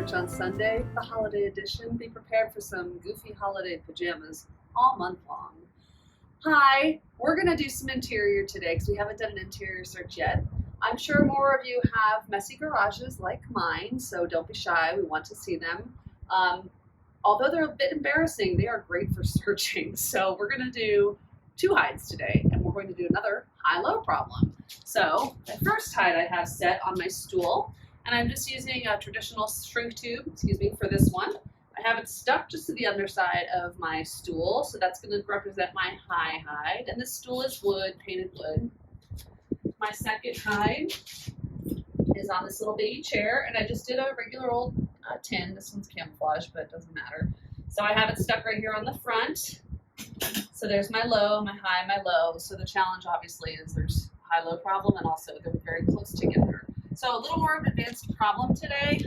Search on Sunday, the holiday edition. Be prepared for some goofy holiday pajamas all month long. Hi, we're going to do some interior today because we haven't done an interior search yet. I'm sure more of you have messy garages like mine, so don't be shy. We want to see them. Although they're a bit embarrassing, they are great for searching. So we're going to do two hides today, and we're going to do another high-low problem. So the first hide I have set on my stool, and I'm just using a traditional shrink tube, for this one. I have it stuck just to the underside of my stool, so that's going to represent my high hide. And this stool is wood, painted wood. My second hide is on this little baby chair, and I just did a regular old tin. This one's camouflage, but it doesn't matter. So I have it stuck right here on the front. So there's my low, my high, my low. So the challenge obviously is there's high-low problem, and also they're very close together. So a little more of an advanced problem today.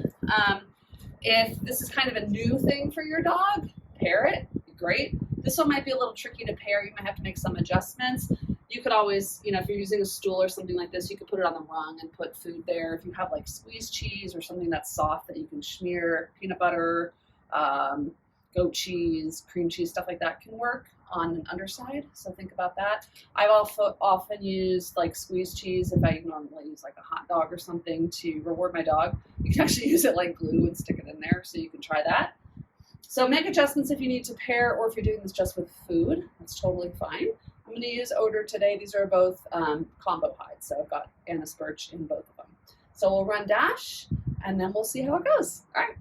If this is kind of a new thing for your dog, pair it, great. This one might be a little tricky to pair. You might have to make some adjustments. You could always, if you're using a stool or something like this, you could put it on the rung and put food there. If you have like squeezed cheese or something that's soft that you can smear, peanut butter, goat cheese, cream cheese, stuff like that can work on an underside. So think about that. I've also often used like squeezed cheese if I normally use like a hot dog or something to reward my dog. You can actually use it like glue and stick it in there, so you can try that. So make adjustments if you need to pair, or if you're doing this just with food, that's totally fine. I'm going to use odor today. These are both combo hides, so I've got anise birch in both of them. So we'll run dash, and then we'll see how it goes. All right.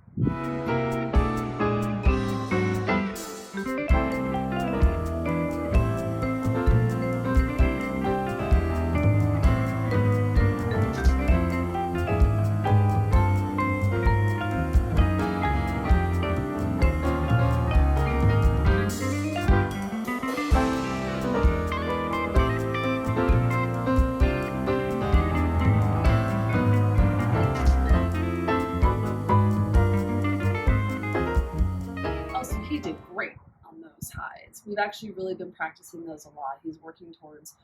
He did great on those hides. We've actually really been practicing those a lot. He's working towards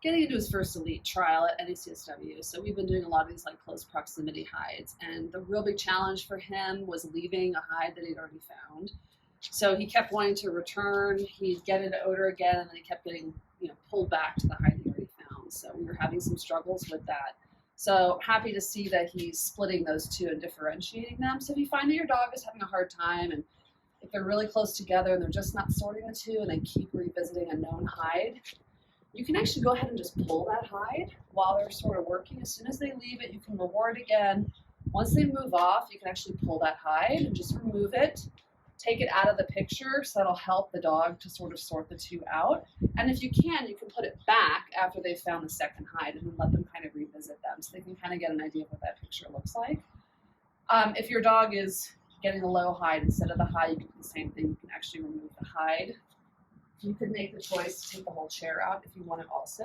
getting into his first elite trial at NACSW. So we've been doing a lot of these like close proximity hides. And the real big challenge for him was leaving a hide that he'd already found. So he kept wanting to return. He'd get into odor again, and then he kept getting pulled back to the hide he already found. So we were having some struggles with that. So happy to see that he's splitting those two and differentiating them. So if you find that your dog is having a hard time, and if they're really close together and they're just not sorting the two and they keep revisiting a known hide, you can actually go ahead and just pull that hide while they're sort of working. As soon as they leave it, you can reward again. Once they move off, you can actually pull that hide and just remove it, take it out of the picture, so that'll help the dog to sort of sort the two out. And if you can put it back after they've found the second hide and then let them kind of revisit them so they can kind of get an idea of what that picture looks like. If your dog is getting a low hide instead of the high, you can do the same thing. You can actually remove the hide. You could make the choice to take the whole chair out if you want it also,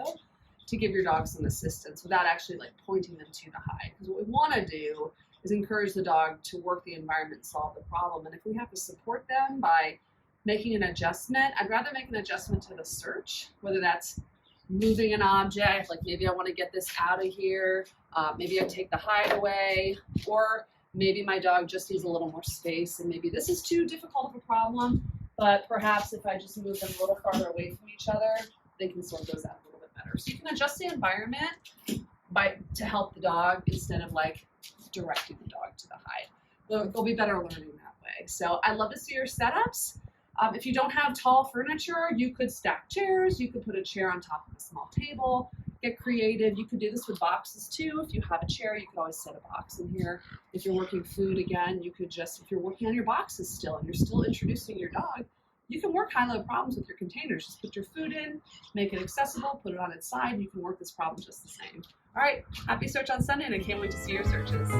to give your dog some assistance without actually like pointing them to the hide. Because what we want to do is encourage the dog to work the environment, solve the problem. And if we have to support them by making an adjustment, I'd rather make an adjustment to the search, whether that's moving an object, like maybe I want to get this out of here, maybe I take the hide away, or maybe my dog just needs a little more space, and maybe this is too difficult of a problem, but perhaps if I just move them a little farther away from each other, they can sort those out a little bit better. So you can adjust the environment to help the dog instead of like directing the dog to the hide. They'll be better learning that way. So I'd love to see your setups. If you don't have tall furniture, you could stack chairs. You could put a chair on top of a small table. Get creative. You could do this with boxes too. If you have a chair, you could always set a box in here. If you're working food again, you could just, if you're working on your boxes still and you're still introducing your dog, you can work high-low problems with your containers. Just put your food in, make it accessible, put it on its side, and you can work this problem just the same. All right, happy Search on Sunday, and I can't wait to see your searches.